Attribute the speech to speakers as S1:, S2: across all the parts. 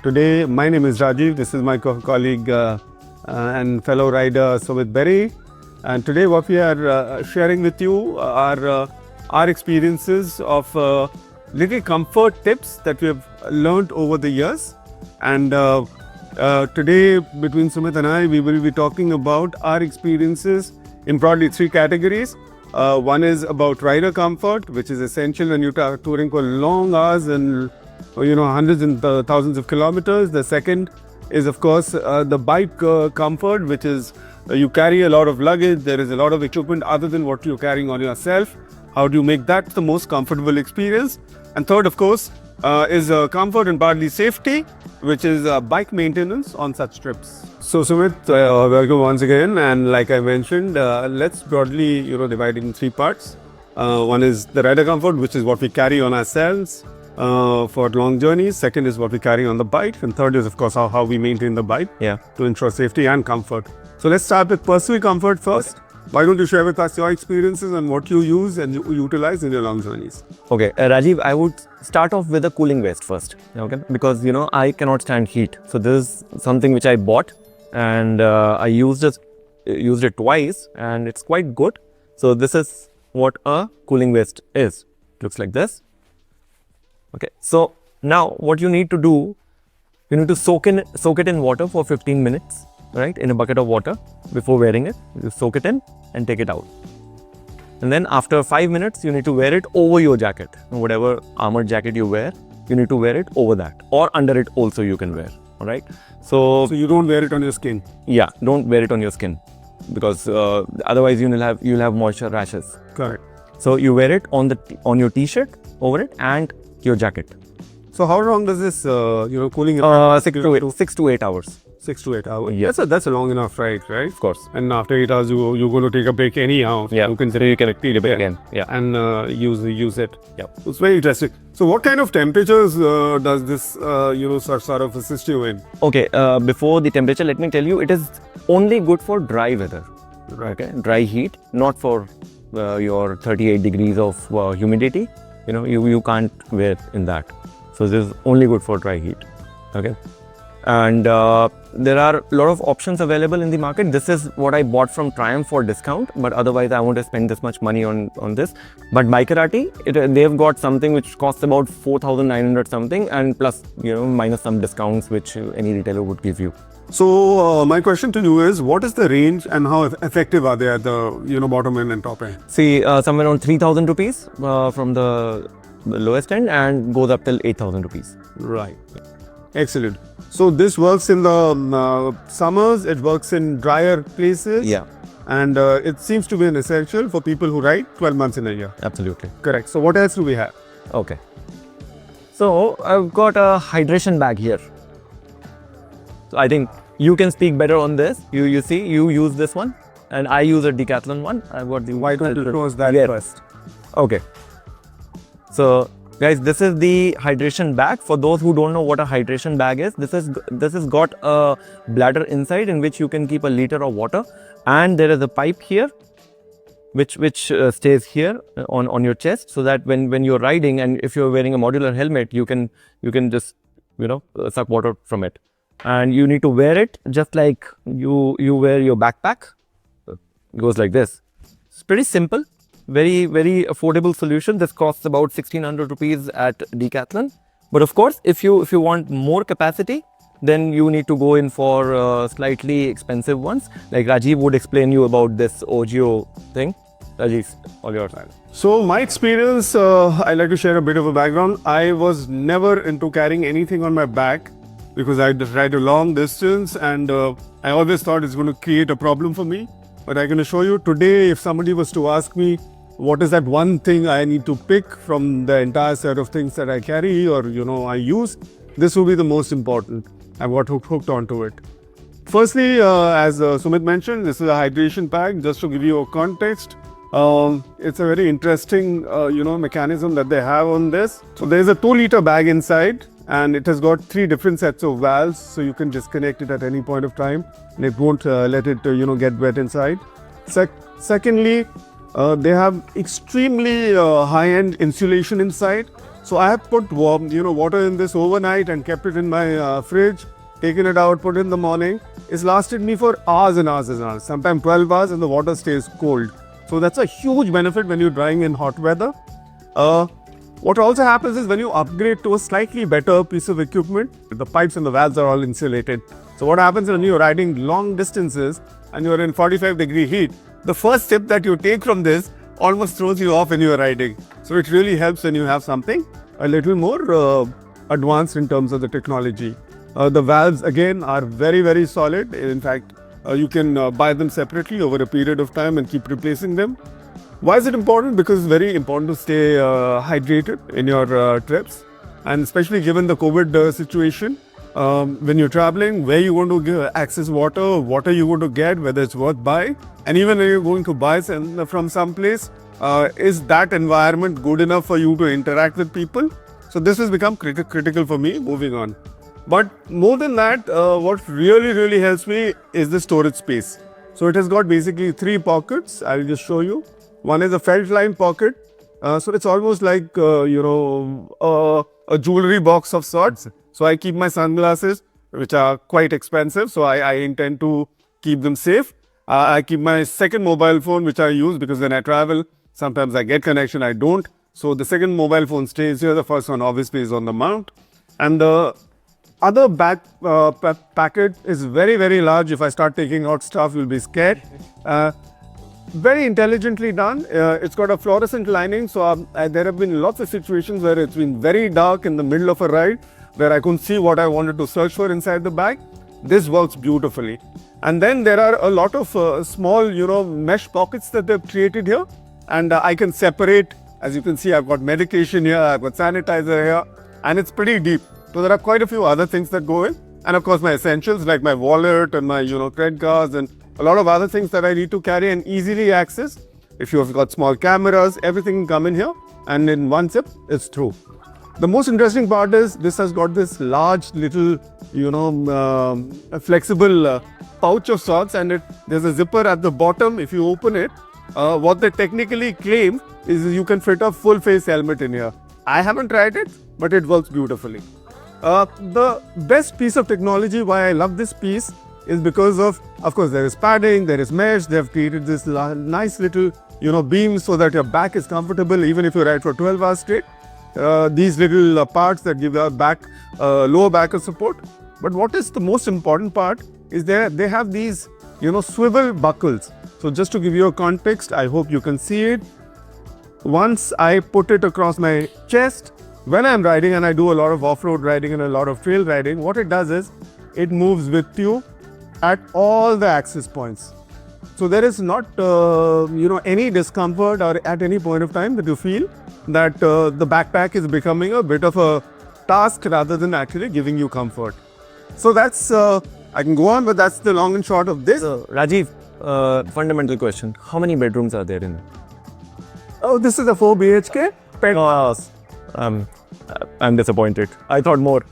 S1: Today, my name is Rajiv. This is my colleague and fellow rider Sumit Berry. And today, what we are sharing with you are our experiences of little comfort tips that we have learned over the years. And today, between Sumit and I, we will be talking about our experiences in broadly three categories. One is about rider comfort, which is essential when you're touring for long hours and hundreds and thousands of kilometers. The second is, of course, the bike comfort, which is you carry a lot of luggage. There is a lot of equipment other than what you're carrying on yourself. How do you make that the most comfortable experience? And third, of course, is comfort and partly safety, which is bike maintenance on such trips. So Sumit, welcome once again. And like I mentioned, let's broadly divide it in three parts. One is the rider comfort, which is what we carry on ourselves for long journeys. Second is what we carry on the bike. And third is, of course, how we maintain the bike to ensure safety and comfort. So let's start with personal comfort first. Why don't you share with us your experiences and what you use and you utilize in your long journeys?
S2: Okay, Rajiv, I would start off with a cooling vest first, okay? Because I cannot stand heat. So this is something which I bought and I used it twice and it's quite good. So this is what a cooling vest is. Looks like this. Okay, so now what you need to do, you need to soak it in water for 15 minutes. Right, in a bucket of water before wearing it. You soak it in and take it out. And then after 5 minutes, you need to wear it over your jacket. Whatever armored jacket you wear, you need to wear it over that. Or under it also you can wear. All right. So
S1: you don't wear it on your skin?
S2: Yeah, don't wear it on your skin. Because otherwise you'll have moisture rashes.
S1: Correct.
S2: So you wear it on your t-shirt over it and your jacket.
S1: So how long does this cooling?
S2: 6 to 8 hours.
S1: 6 to 8 hours.
S2: Yeah.
S1: That's a long enough ride, right?
S2: Of course.
S1: And after 8 hours, you're going to take a break anyhow.
S2: Yeah.
S1: You can
S2: take a break again. Yeah.
S1: And use it.
S2: Yeah.
S1: It's very interesting. So what kind of temperatures does this sort of assist you in?
S2: Okay. Before the temperature, let me tell you, it is only good for dry weather.
S1: Right.
S2: Okay. Dry heat, not for your 38 degrees of humidity. You can't wear in that. So this is only good for dry heat. Okay. And there are a lot of options available in the market. This is what I bought from Triumph for discount, but otherwise I won't have spent this much money on this. But Bikerati, they've got something which costs about 4,900 something, and plus minus some discounts which any retailer would give you.
S1: So my question to you is, what is the range and how effective are they at the bottom end and top end?
S2: See, somewhere around 3,000 rupees from the lowest end and goes up till 8,000 rupees.
S1: Right. Excellent. So this works in the summers, it works in drier places.
S2: Yeah.
S1: And it seems to be an essential for people who ride 12 months in a year.
S2: Absolutely.
S1: Correct. So what else do we have?
S2: Okay. So I've got a hydration bag here. So I think you can speak better on this. You see, you use this one and I use a Decathlon one. I've got the
S1: Why don't you show us that first?
S2: Okay. So guys, this is the hydration bag. For those who don't know what a hydration bag is, this has got a bladder inside in which you can keep a liter of water, and there is a pipe here which stays here on your chest, so that when you're riding and if you're wearing a modular helmet, you can just suck water from it. And you need to wear it just like you wear your backpack. It goes like this. It's pretty simple. Very, very affordable solution. This costs about 1,600 rupees at Decathlon. But of course, if you want more capacity, then you need to go in for slightly expensive ones. Like Rajiv would explain you about this OGO thing. Rajiv, all your time.
S1: So my experience, I'd like to share a bit of a background. I was never into carrying anything on my back because I ride a long distance, and I always thought it's going to create a problem for me. But I can assure you today, if somebody was to ask me, what is that one thing I need to pick from the entire set of things that I carry or I use, this will be the most important. I've got hooked onto it. Firstly, as Sumit mentioned, this is a hydration pack. Just to give you a context, it's a very interesting mechanism that they have on this. So there's a 2-liter bag inside, and it has got 3 different sets of valves, so you can disconnect it at any point of time and it won't let it get wet inside. Secondly, they have extremely high-end insulation inside. So I have put warm, water in this overnight and kept it in my fridge, taken it out, put it in the morning. It's lasted me for hours and hours and hours, sometimes 12 hours, and the water stays cold. So that's a huge benefit when you're drying in hot weather. What also happens is when you upgrade to a slightly better piece of equipment, the pipes and the valves are all insulated. So what happens when you're riding long distances and you're in 45-degree heat, the first step that you take from this almost throws you off when you're riding. So it really helps when you have something a little more advanced in terms of the technology. The valves again are very, very solid. In fact, you can buy them separately over a period of time and keep replacing them. Why is it important? Because it's very important to stay hydrated in your trips, and especially given the COVID situation. When you're traveling, where you want to access water, what are you going to get, whether it's worth buying, and even when you're going to buy from some place, is that environment good enough for you to interact with people? So this has become critical for me moving on. But more than that, what really helps me is the storage space. So it has got basically 3 pockets. I'll just show you. One is a felt line pocket. So it's almost like, a jewelry box of sorts. So I keep my sunglasses, which are quite expensive. So I intend to keep them safe. I keep my second mobile phone, which I use because when I travel, sometimes I get connection, I don't. So the second mobile phone stays here. The first one obviously is on the mount. And the other back packet is very large. If I start taking out stuff, you'll be scared. Very intelligently done. It's got a fluorescent lining. So there have been lots of situations where it's been very dark in the middle of a ride, where I couldn't see what I wanted to search for inside the bag. This works beautifully. And then there are a lot of small, mesh pockets that they've created here. And I can separate. As you can see, I've got medication here, I've got sanitizer here, and it's pretty deep. So there are quite a few other things that go in. And of course, my essentials like my wallet and my, credit cards and a lot of other things that I need to carry and easily access. If you've got small cameras, everything can come in here. And in one zip, it's through. The most interesting part is this has got this large little, flexible pouch of sorts, and there's a zipper at the bottom. If you open it, what they technically claim is you can fit a full face helmet in here. I haven't tried it, but it works beautifully. The best piece of technology why I love this piece is because of course, there is padding, there is mesh. They have created this nice little, beam so that your back is comfortable even if you ride for 12 hours straight. These little parts that give your back lower back support. But what is the most important part is they have these, swivel buckles. So just to give you a context, I hope you can see it. Once I put it across my chest, when I'm riding, and I do a lot of off-road riding and a lot of trail riding, what it does is it moves with you at all the access points. So there is not, any discomfort or at any point of time that you feel that the backpack is becoming a bit of a task rather than actually giving you comfort. So that's, I can go on, but that's the long and short of this.
S2: So, Rajiv, fundamental question. How many bedrooms are there in it?
S1: Oh, this is a 4 BHK penthouse.
S2: I'm disappointed. I thought more.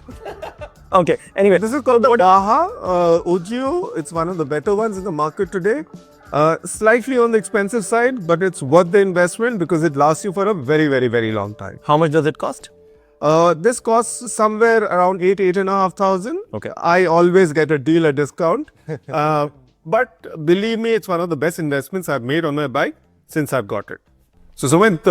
S2: Okay, anyway.
S1: This is called the Daha Ugio. It's one of the better ones in the market today. Slightly on the expensive side, but it's worth the investment because it lasts you for a very long time.
S2: How much does it cost?
S1: This costs somewhere around 8,500.
S2: Okay.
S1: I always get a deal, a discount. But believe me, it's one of the best investments I've made on my bike since I've got it. So Sumit,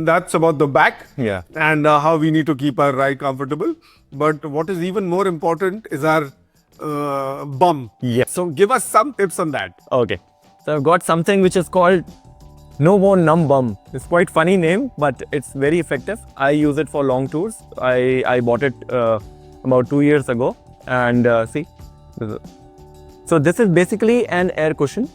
S1: that's about the back,
S2: Yeah.
S1: and how we need to keep our ride comfortable. But what is even more important is our bum.
S2: Yes.
S1: So give us some tips on that.
S2: Okay. So I've got something which is called No More Numb Bum. It's quite funny name, but it's very effective. I use it for long tours. I bought it about 2 years ago, and see. So this is basically an air cushion.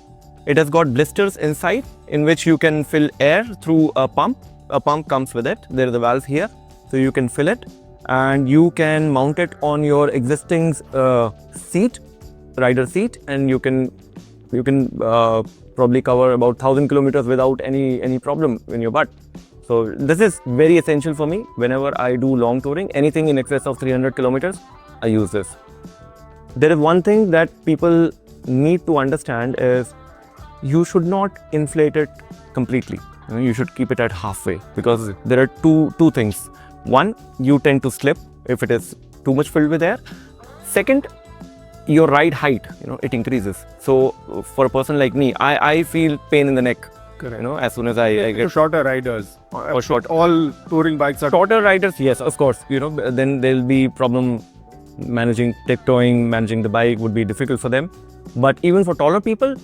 S2: It has got blisters inside in which you can fill air through a pump. A pump comes with it. There is a valve here, so you can fill it, and you can mount it on your existing seat, rider seat, and you can probably cover about 1,000 kilometers without any problem in your butt. So this is very essential for me. Whenever I do long touring, anything in excess of 300 kilometers, I use this. There is one thing that people need to understand is you should not inflate it completely. You should keep it at halfway, because there are two things. One, you tend to slip if it is too much filled with air. Second, your ride height, it increases. So for a person like me, I feel pain in the neck.
S1: Correct.
S2: As soon as I get
S1: Shorter riders.
S2: or short.
S1: All touring bikes are
S2: Shorter riders, yes, of course. Then there'll be problem managing tiptoeing, managing the bike would be difficult for them. But even for taller people,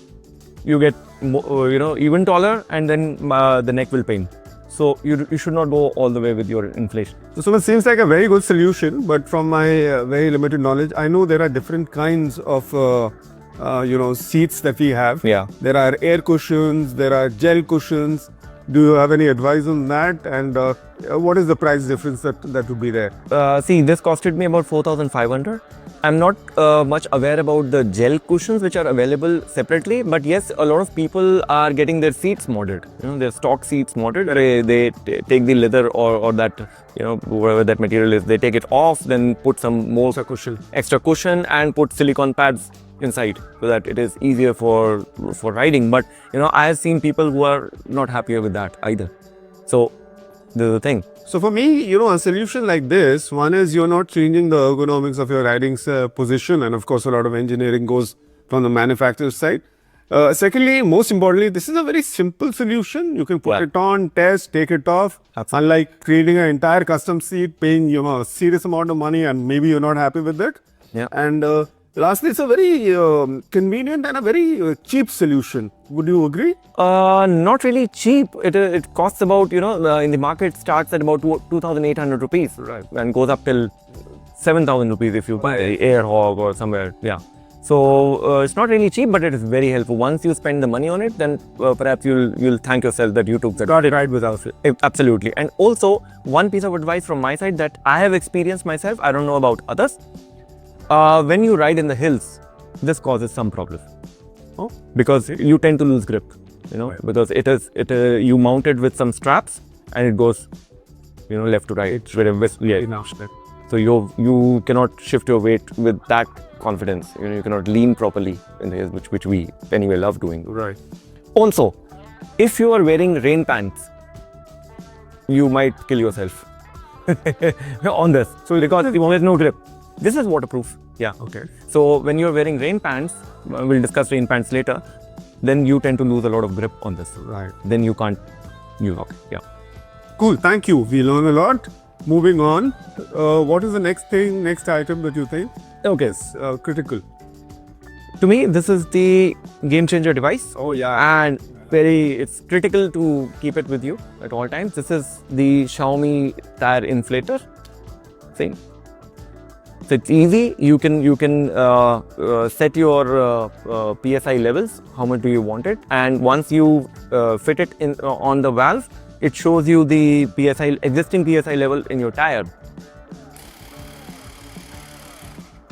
S2: you get even taller, and then the neck will pain. So you should not go all the way with your inflation.
S1: So it seems like a very good solution, but from my very limited knowledge, I know there are different kinds of seats that we have.
S2: Yeah.
S1: There are air cushions, there are gel cushions. Do you have any advice on that? And what is the price difference that would be there?
S2: See, this costed me about 4,500. I'm not much aware about the gel cushions which are available separately, but yes, a lot of people are getting their seats modded. Their stock seats modded. They take the leather or that, whatever that material is, they take it off, then put some more extra cushion and put silicone pads inside so that it is easier for riding. But I have seen people who are not happier with that either. So this is the thing.
S1: So for me, a solution like this, one is you're not changing the ergonomics of your riding position, and of course a lot of engineering goes from the manufacturer's side. Secondly, most importantly, this is a very simple solution. You can put it on, test, take it off.
S2: Absolutely.
S1: Unlike creating an entire custom seat, paying a serious amount of money, and maybe you're not happy with it.
S2: Yeah.
S1: And lastly, it's a very convenient and a very cheap solution. Would you agree?
S2: Not really cheap. It costs about, in the market starts at about 2,800 rupees.
S1: Right.
S2: And goes up till 7,000 rupees if you buy Airhog or somewhere. Yeah. So it's not really cheap, but it is very helpful. Once you spend the money on it, then perhaps you'll thank yourself that you took that.
S1: Got it right without it.
S2: Absolutely. And also, one piece of advice from my side that I have experienced myself, I don't know about others. When you ride in the hills, this causes some problem.
S1: Oh.
S2: Because you tend to lose grip, because you mount it with some straps and it goes, left to right. So you cannot shift your weight with that confidence. You cannot lean properly in the hills, which we anyway love doing.
S1: Right.
S2: Also, if you are wearing rain pants, you might kill yourself on this. So because there's no grip. This is waterproof. Yeah.
S1: Okay.
S2: So when you're wearing rain pants, we'll discuss rain pants later, then you tend to lose a lot of grip on this.
S1: Right.
S2: Then you can't yeah.
S1: Cool. Thank you. We learn a lot. Moving on. What is the next item that you think?
S2: Okay.
S1: Is critical.
S2: To me, this is the game changer device.
S1: Oh yeah.
S2: And it's critical to keep it with you at all times. This is the Xiaomi tire inflator thing. So it's easy. You can set your PSI levels. How much do you want it? And once you fit it in on the valve, it shows you the existing PSI level in your tire.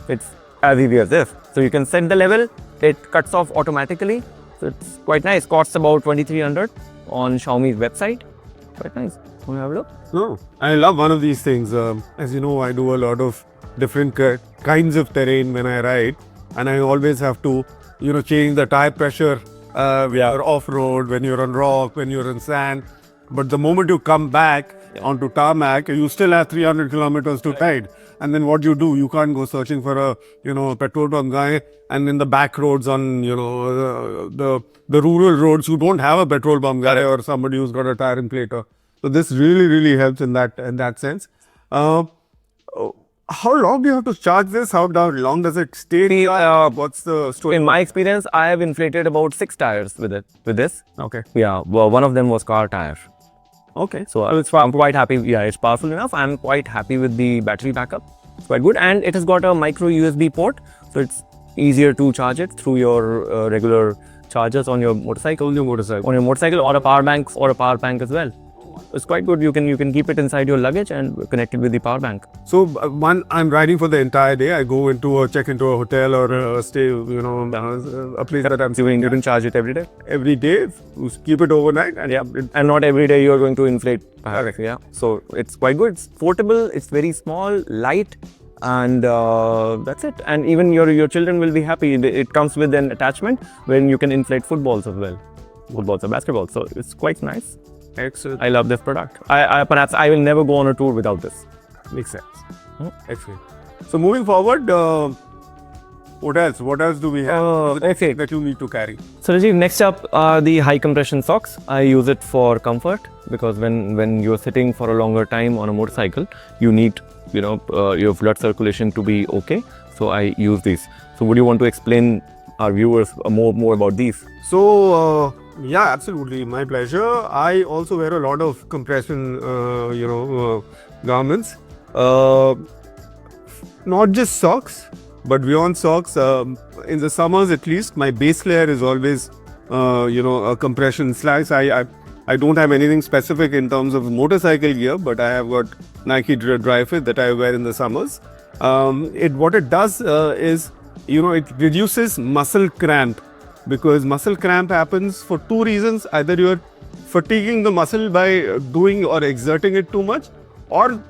S2: It's as easy as this. So you can set the level. It cuts off automatically. So it's quite nice. Costs about 2,300 on Xiaomi's website. Quite nice. Want to have a look?
S1: No, I love one of these things. As you know, I do a lot of different kinds of terrain when I ride, and I always have to, change the tire pressure when you're off-road, when you're on rock, when you're on sand. But the moment you come back onto tarmac, you still have 300 kilometers to ride. And then what you do, you can't go searching for a, petrol pump guy, and in the back roads on, the rural roads who don't have a petrol pump guy or somebody who's got a tire inflator. So this really, really helps in that sense. How long do you have to charge this? How long does it stay? What's the story?
S2: In my experience, I have inflated about 6 tires with this.
S1: Okay.
S2: Yeah, well, one of them was car tire.
S1: Okay.
S2: So I'm quite happy. Yeah, it's powerful enough. I'm quite happy with the battery backup. It's quite good, and it has got a micro USB port, so it's easier to charge it through your regular chargers on your motorcycle. On your motorcycle, or a power bank as well. It's quite good. You can keep it inside your luggage and connect it with the power bank.
S1: So I'm riding for the entire day. I go check into a hotel or stay, a place that I'm
S2: You can charge it every day.
S1: every day. Keep it overnight, and
S2: And not every day you're going to inflate. Yeah. So it's quite good. It's portable. It's very small, light, and that's it. And even your children will be happy. It comes with an attachment when you can inflate footballs as well. Footballs or basketballs. So it's quite nice.
S1: Excellent.
S2: I love this product. I perhaps I will never go on a tour without this.
S1: Makes sense. Excellent. So moving forward, what else? What else do we have
S2: okay.
S1: that you need to carry?
S2: So Rajiv, next up are the high compression socks. I use it for comfort because when you're sitting for a longer time on a motorcycle, you need your blood circulation to be okay. So I use these. So would you want to explain our viewers more about these?
S1: So yeah, absolutely, my pleasure. I also wear a lot of compression, garments. Not just socks, but beyond socks. In the summers, at least, my base layer is always, a compression slacks. I don't have anything specific in terms of motorcycle gear, but I have got Nike Dry Fit that I wear in the summers. What it does is, it reduces muscle cramp, because muscle cramp happens for two reasons. Either you're fatiguing the muscle by doing or exerting it too much, or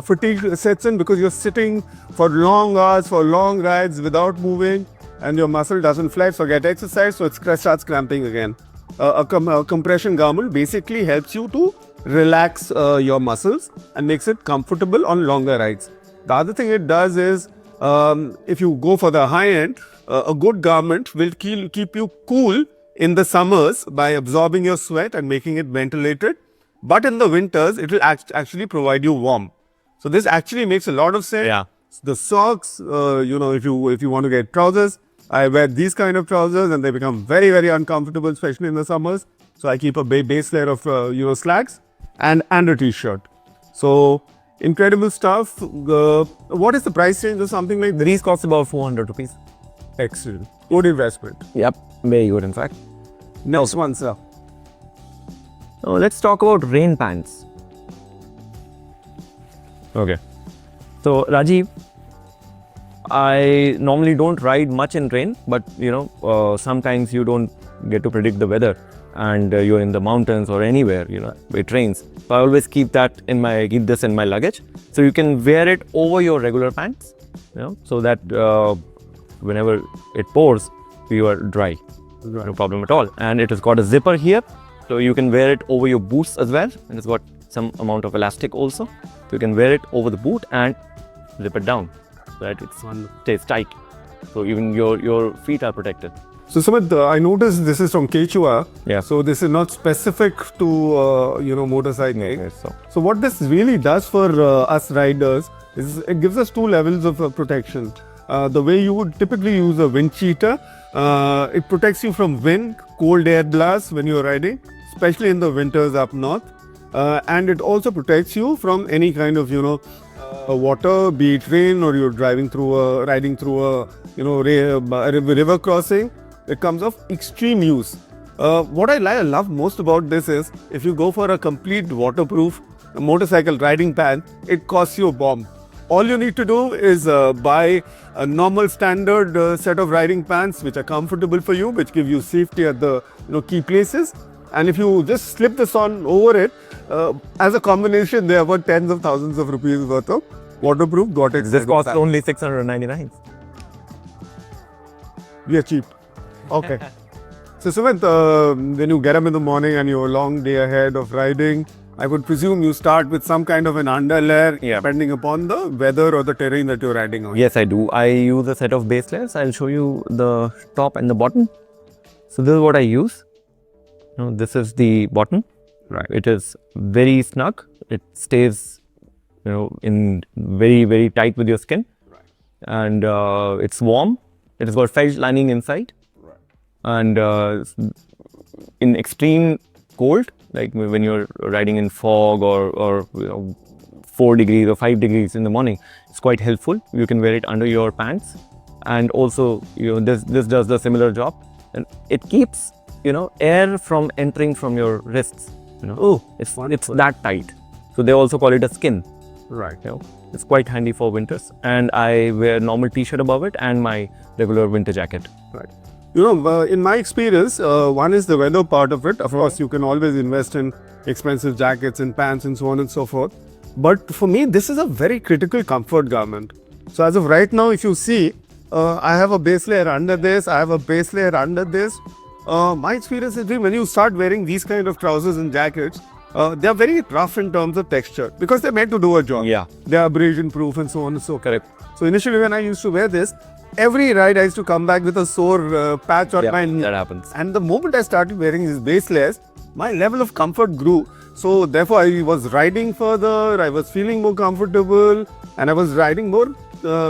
S1: fatigue sets in because you're sitting for long hours, for long rides without moving, and your muscle doesn't flex or get exercise, so it starts cramping again. A compression garment basically helps you to relax your muscles and makes it comfortable on longer rides. The other thing it does is, if you go for the high end, a good garment will keep you cool in the summers by absorbing your sweat and making it ventilated. But in the winters, it will actually provide you warmth. So this actually makes a lot of sense.
S2: Yeah.
S1: The socks, if you want to get trousers, I wear these kind of trousers and they become very, very uncomfortable, especially in the summers. So I keep a base layer of slacks and a t-shirt. So incredible stuff. What is the price range of something like this?
S2: These cost about 400 rupees.
S1: Excellent. Good investment.
S2: Yep, very good in fact.
S1: Next one, sir.
S2: So let's talk about rain pants. Okay. So Rajiv, I normally don't ride much in rain, but sometimes you don't get to predict the weather, and you're in the mountains or anywhere, it rains. So I always keep this in my luggage. So you can wear it over your regular pants, so that whenever it pours, you are dry.
S1: Right.
S2: No problem at all. And it has got a zipper here, so you can wear it over your boots as well. And it's got some amount of elastic also. So you can wear it over the boot and zip it down so that it stays tight. So even your feet are protected.
S1: So Sumit, I noticed this is from Quechua.
S2: Yeah.
S1: So this is not specific to motorcycling.
S2: Yes,
S1: So what this really does for us riders is it gives us two levels of protection. The way you would typically use a wind cheater, it protects you from wind, cold air blasts when you're riding, especially in the winters up north. And it also protects you from any kind of water, be it rain, or you're riding through a river crossing. It comes of extreme use. What I love most about this is if you go for a complete waterproof motorcycle riding pant, it costs you a bomb. All you need to do is buy a normal standard set of riding pants which are comfortable for you, which give you safety at the key places. And if you just slip this on over it, as a combination, they are worth tens of thousands of rupees worth of waterproof Gore-Tex.
S2: This costs only 699.
S1: We are cheap. Okay. So Sumit, when you get up in the morning and you're a long day ahead of riding, I would presume you start with some kind of an underlayer, depending upon the weather or the terrain that you're riding on.
S2: Yes, I do. I use a set of base layers. I'll show you the top and the bottom. So this is what I use. This is the bottom.
S1: Right.
S2: It is very snug. It stays, in very, very tight with your skin.
S1: Right.
S2: And it's warm. It has got felt lining inside.
S1: Right.
S2: And in extreme cold, like when you're riding in fog or 4 degrees or 5 degrees in the morning, it's quite helpful. You can wear it under your pants, and also this does the similar job, and it keeps air from entering from your wrists. It's that tight. So they also call it a skin.
S1: Right.
S2: It's quite handy for winters, and I wear normal t-shirt above it and my regular winter jacket.
S1: Right. In my experience, one is the weather part of it. Of course, you can always invest in expensive jackets and pants and so on and so forth. But for me, this is a very critical comfort garment. So as of right now, if you see, I have a base layer under this, I have a base layer under this. My experience is when you start wearing these kind of trousers and jackets, they are very rough in terms of texture because they're meant to do a job.
S2: Yeah.
S1: They are abrasion proof and so on and so forth.
S2: Correct.
S1: So initially when I used to wear this, every ride I used to come back with a sore patch on my knee.
S2: That happens.
S1: And the moment I started wearing this baseless, my level of comfort grew. So therefore I was riding further, I was feeling more comfortable, and I was riding more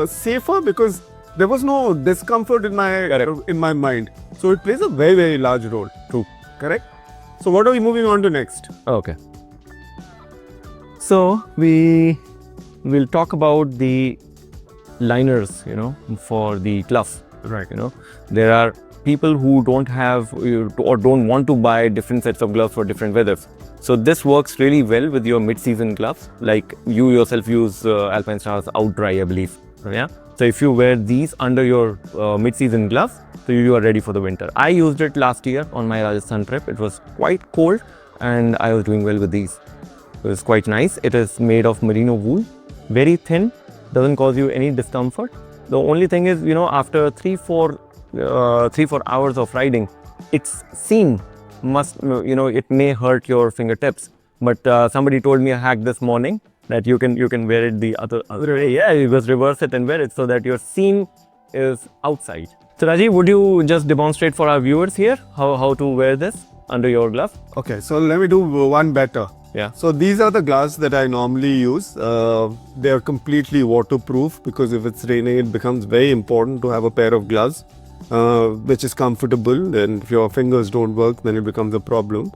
S1: safer because there was no discomfort in my mind. So it plays a very, very large role.
S2: True.
S1: Correct? So what are we moving on to next?
S2: Okay. So we will talk about the liners, for the glove.
S1: Right.
S2: There are people who don't have or don't want to buy different sets of gloves for different weathers. So this works really well with your mid-season gloves. Like you yourself use Alpine Stars Outdry, I believe. Yeah. So if you wear these under your mid-season gloves, so you are ready for the winter. I used it last year on my Rajasthan trip. It was quite cold and I was doing well with these. It was quite nice. It is made of merino wool, very thin, doesn't cause you any discomfort. The only thing is, after 3-4 hours of riding, its seam it may hurt your fingertips. But somebody told me a hack this morning that you can wear it the other way. Yeah, you just reverse it and wear it so that your seam is outside. So Rajiv, would you just demonstrate for our viewers here how to wear this under your glove?
S1: Okay, so let me do one better.
S2: Yeah.
S1: So these are the gloves that I normally use. They are completely waterproof because if it's raining, it becomes very important to have a pair of gloves which is comfortable. And if your fingers don't work, then it becomes a problem.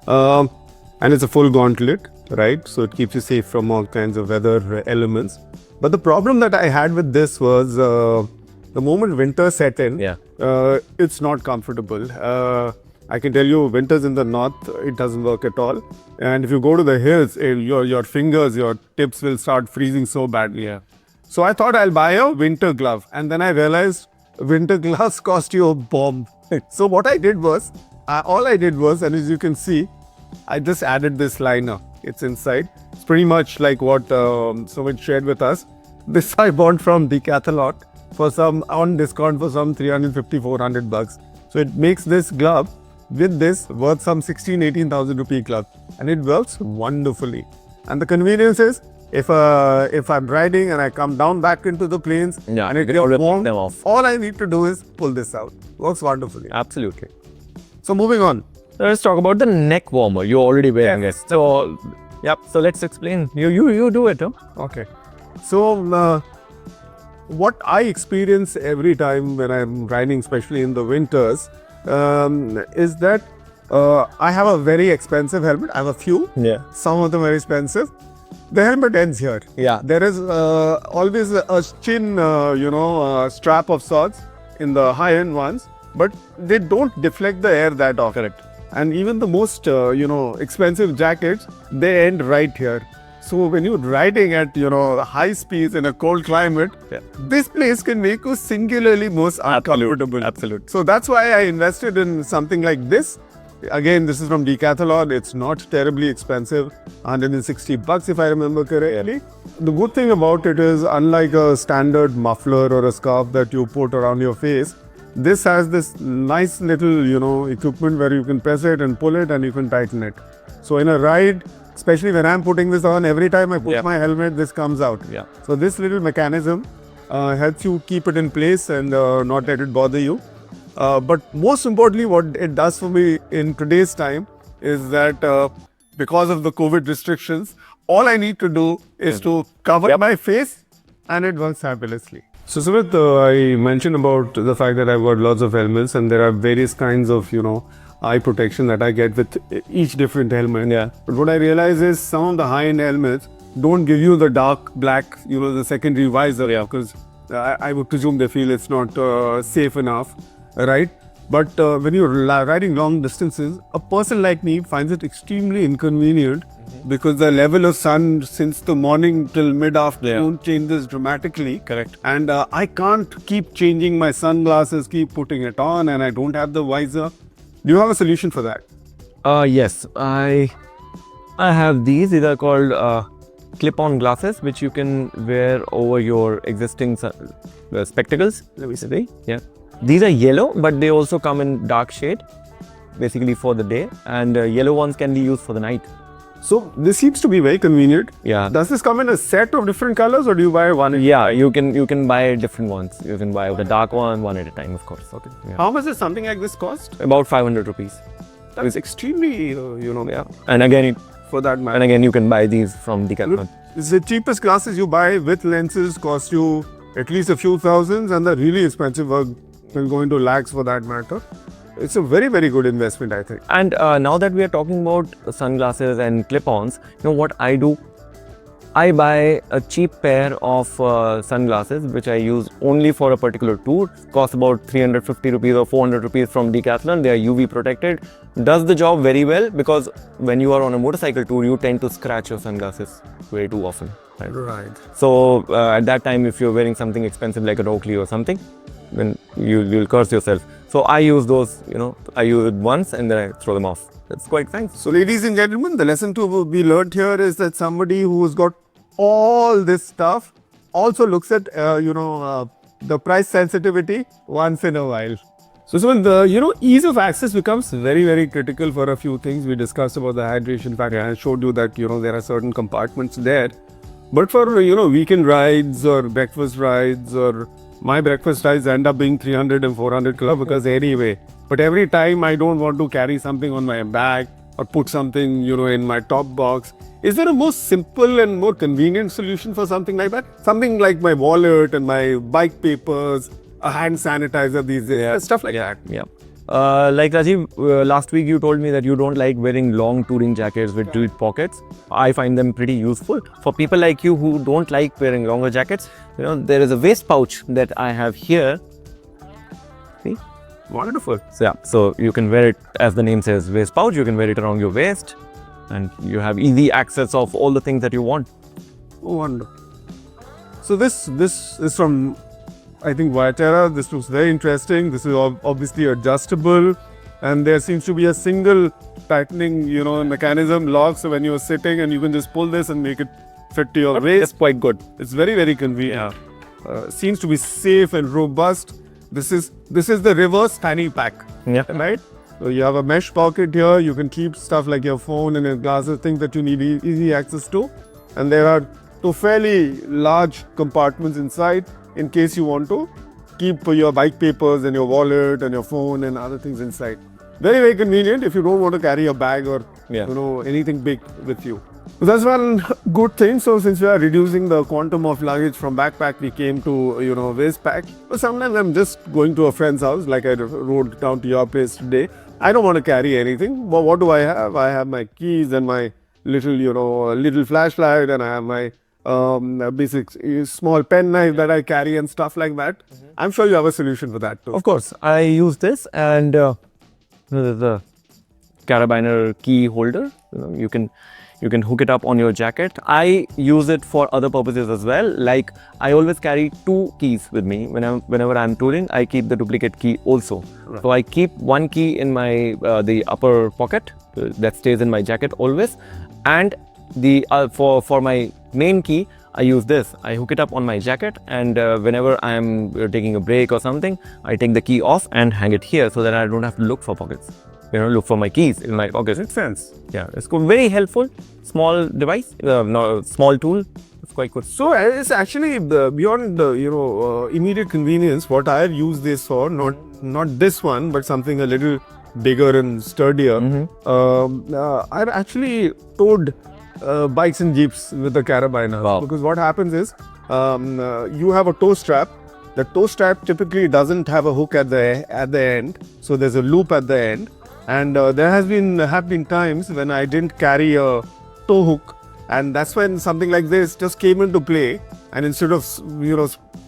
S1: And it's a full gauntlet, right? So it keeps you safe from all kinds of weather elements. But the problem that I had with this was the moment winter set in, it's not comfortable. I can tell you, winters in the north, it doesn't work at all. And if you go to the hills, your fingers, your tips will start freezing so badly.
S2: Yeah.
S1: So I thought I'll buy a winter glove. And then I realized winter gloves cost you a bomb. So what I did was, and as you can see, I just added this liner. It's inside. It's pretty much like what Sumit shared with us. This I bought from Decathlon on discount for some 350, 400 bucks. So it makes this glove with this worth some 18,000 rupee glove, and it works wonderfully. And the convenience is if I'm riding and I come down back into the plains and it gets warm, all I need to do is pull this out. Works wonderfully.
S2: Absolutely.
S1: So moving on.
S2: Let's talk about the neck warmer. You're already wearing it. So, so let's explain. You do it, huh?
S1: Okay. So, what I experience every time when I'm riding, especially in the winters, is that I have a very expensive helmet. I have a few.
S2: Yeah.
S1: Some of them very expensive. The helmet ends here.
S2: Yeah.
S1: There is always a chin, strap of sorts in the high-end ones, but they don't deflect the air that often.
S2: Correct.
S1: And even the most, expensive jackets, they end right here. So when you're riding at, high speeds in a cold climate, this place can make you singularly most uncomfortable.
S2: Absolutely.
S1: So that's why I invested in something like this. Again, this is from Decathlon. It's not terribly expensive, 160 bucks if I remember correctly. The good thing about it is, unlike a standard muffler or a scarf that you put around your face, this has this nice little, equipment where you can press it and pull it and you can tighten it. So in a ride, especially when I'm putting this on, every time I put my helmet, this comes out.
S2: Yeah.
S1: So this little mechanism helps you keep it in place and not let it bother you. But most importantly, what it does for me in today's time is that because of the COVID restrictions, all I need to do is to cover my face and it works fabulously. So Sumit, I mentioned about the fact that I've got lots of helmets and there are various kinds of, eye protection that I get with each different helmet.
S2: Yeah.
S1: But what I realize is some of the high-end helmets don't give you the dark black, the secondary visor, because I would presume they feel it's not safe enough, right? But when you're riding long distances, a person like me finds it extremely inconvenient because the level of sun since the morning till mid-afternoon changes dramatically.
S2: Correct.
S1: And I can't keep changing my sunglasses, keep putting it on, and I don't have the visor. Do you have a solution for that?
S2: Yes, I have these. These are called clip-on glasses, which you can wear over your existing spectacles. Let me say, These are yellow, but they also come in dark shade, basically for the day, and yellow ones can be used for the night.
S1: So this seems to be very convenient.
S2: Yeah.
S1: Does this come in a set of different colors, or do you buy one?
S2: Yeah, you can buy different ones. You can buy the dark one at a time, of course.
S1: Okay.
S2: Yeah.
S1: How much does something like this cost?
S2: About 500 rupees.
S1: That's extremely,
S2: Yeah. And again,
S1: for that matter.
S2: and again, you can buy these from Decathlon.
S1: The cheapest glasses you buy with lenses cost you at least a few thousands, and the really expensive will go into lakhs for that matter. It's a very, very good investment, I think.
S2: And now that we are talking about sunglasses and clip-ons, you know what I do? I buy a cheap pair of sunglasses which I use only for a particular tour. Cost about 350 rupees or 400 rupees from Decathlon. They are UV protected. Does the job very well, because when you are on a motorcycle tour, you tend to scratch your sunglasses way too often.
S1: Right.
S2: So at that time, if you're wearing something expensive like an Oakley or something, then you'll curse yourself. So I use those, I use it once and then I throw them off. It's quite nice.
S1: So ladies and gentlemen, the lesson to be learned here is that somebody who's got all this stuff also looks at, the price sensitivity once in a while. So Sumit, ease of access becomes very, very critical for a few things. We discussed about the hydration factor. I showed you that, there are certain compartments there. But for, weekend rides or breakfast rides, or my breakfast rides end up being 300 and 400 kilometers anyway. But every time I don't want to carry something on my bag or put something, in my top box. Is there a more simple and more convenient solution for something like that? Something like my wallet and my bike papers, a hand sanitizer these days, stuff like that.
S2: Yeah. Like Rajiv, last week you told me that you don't like wearing long touring jackets with deep pockets. I find them pretty useful. For people like you who don't like wearing longer jackets, there is a waist pouch that I have here. See?
S1: Wonderful.
S2: So you can wear it, as the name says, waist pouch. You can wear it around your waist, and you have easy access of all the things that you want.
S1: Oh, wonderful. So this is from, I think, Viterra. This looks very interesting. This is obviously adjustable, and there seems to be a single tightening, mechanism lock. So when you're sitting, and you can just pull this and make it fit to your waist.
S2: It's quite good.
S1: It's very, very convenient. Seems to be safe and robust. This is the reverse fanny pack.
S2: Yeah.
S1: Right. So you have a mesh pocket here. You can keep stuff like your phone and your glasses, things that you need easy access to. And there are two fairly large compartments inside in case you want to keep your bike papers and your wallet and your phone and other things inside. Very, very convenient if you don't want to carry a bag or anything big with you. So that's one good thing. So since we are reducing the quantum of luggage from backpack, we came to waist pack. But sometimes I'm just going to a friend's house, like I rode down to your place today. I don't want to carry anything. But what do I have? I have my keys and my little flashlight, and I have my basic small pen knife that I carry and stuff like that. I'm sure you have a solution for that too.
S2: Of course, I use this, and there's a carabiner key holder. You can hook it up on your jacket. I use it for other purposes as well. Like, I always carry two keys with me. Whenever I'm touring, I keep the duplicate key also. Right. So I keep one key in my the upper pocket that stays in my jacket always, and the for my main key, I use this. I hook it up on my jacket, and whenever I'm taking a break or something, I take the key off and hang it here so that I don't have to look for pockets. Look for my keys in my pockets.
S1: Makes sense.
S2: Yeah, it's very helpful. Small device, small tool. It's quite good.
S1: So it's actually beyond immediate convenience. What I use this for, not this one, but something a little bigger and sturdier. I've actually towed bikes and jeeps with the carabiner.
S2: Wow.
S1: Because what happens is you have a tow strap. The tow strap typically doesn't have a hook at the end, so there's a loop at the end. And there have been times when I didn't carry a tow hook, and that's when something like this just came into play. And instead of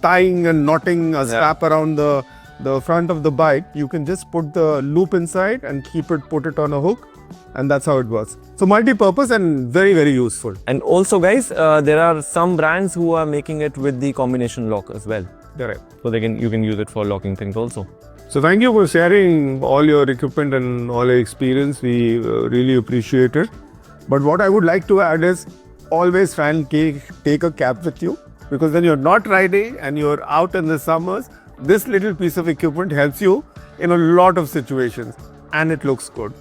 S1: tying and knotting a strap around the front of the bike, you can just put the loop inside and put it on a hook, and that's how it works. So multi-purpose and very, very useful.
S2: And also, guys, there are some brands who are making it with the combination lock as well.
S1: Correct.
S2: So you can use it for locking things also.
S1: So thank you for sharing all your equipment and all your experience. We really appreciate it. But what I would like to add is always try and take a cap with you, because when you're not riding and you're out in the summers, this little piece of equipment helps you in a lot of situations, and it looks good,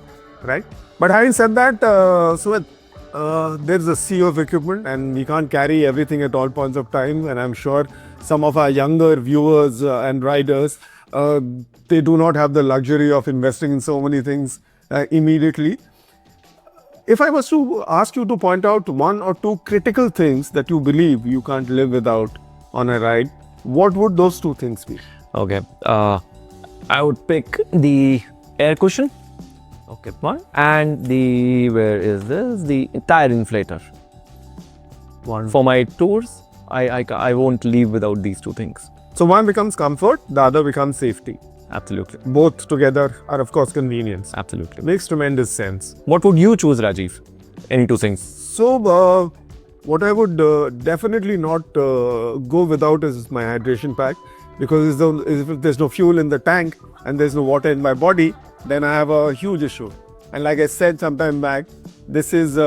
S1: right? But having said that, Sumit, there's a sea of equipment and we can't carry everything at all points of time. And I'm sure some of our younger viewers and riders, they do not have the luxury of investing in so many things immediately. If I was to ask you to point out one or two critical things that you believe you can't live without on a ride, what would those two things be?
S2: Okay. I would pick the air cushion. Okay, one. And where is this? The tire inflator.
S1: One.
S2: For my tours, I won't leave without these two things.
S1: So one becomes comfort, the other becomes safety.
S2: Absolutely.
S1: Both together are of course convenience.
S2: Absolutely.
S1: Makes tremendous sense.
S2: What would you choose, Rajiv? Any two things?
S1: So what I would definitely not go without is my hydration pack, because if there's no fuel in the tank and there's no water in my body, then I have a huge issue. And like I said sometime back, this is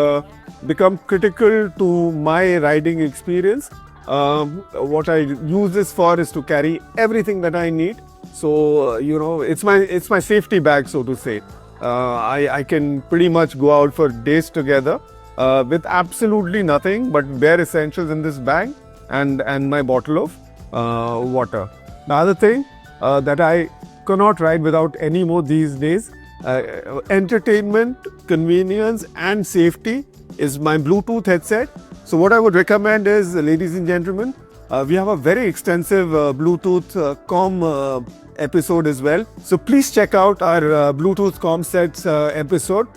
S1: become critical to my riding experience. What I use this for is to carry everything that I need. So it's my safety bag, so to say. I can pretty much go out for days together with absolutely nothing but bare essentials in this bag and my bottle of water. The other thing that I cannot ride without anymore these days, entertainment, convenience and safety, is my Bluetooth headset. So what I would recommend is, ladies and gentlemen, we have a very extensive Bluetooth comm episode as well. So please check out our Bluetooth comm sets episode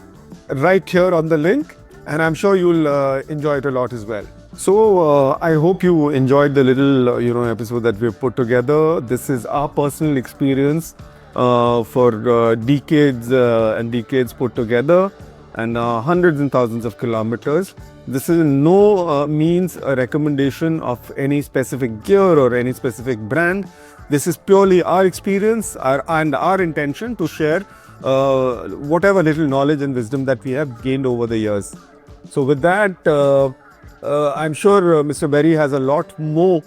S1: right here on the link, and I'm sure you'll enjoy it a lot as well. So I hope you enjoyed the little episode that we've put together. This is our personal experience for decades and decades put together, and hundreds and thousands of kilometers. This is no means a recommendation of any specific gear or any specific brand. This is purely our experience and our intention to share whatever little knowledge and wisdom that we have gained over the years. So with that, I'm sure Mr. Berry has a lot more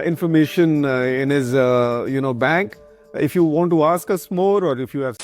S1: information in his bag. If you want to ask us more, or if you have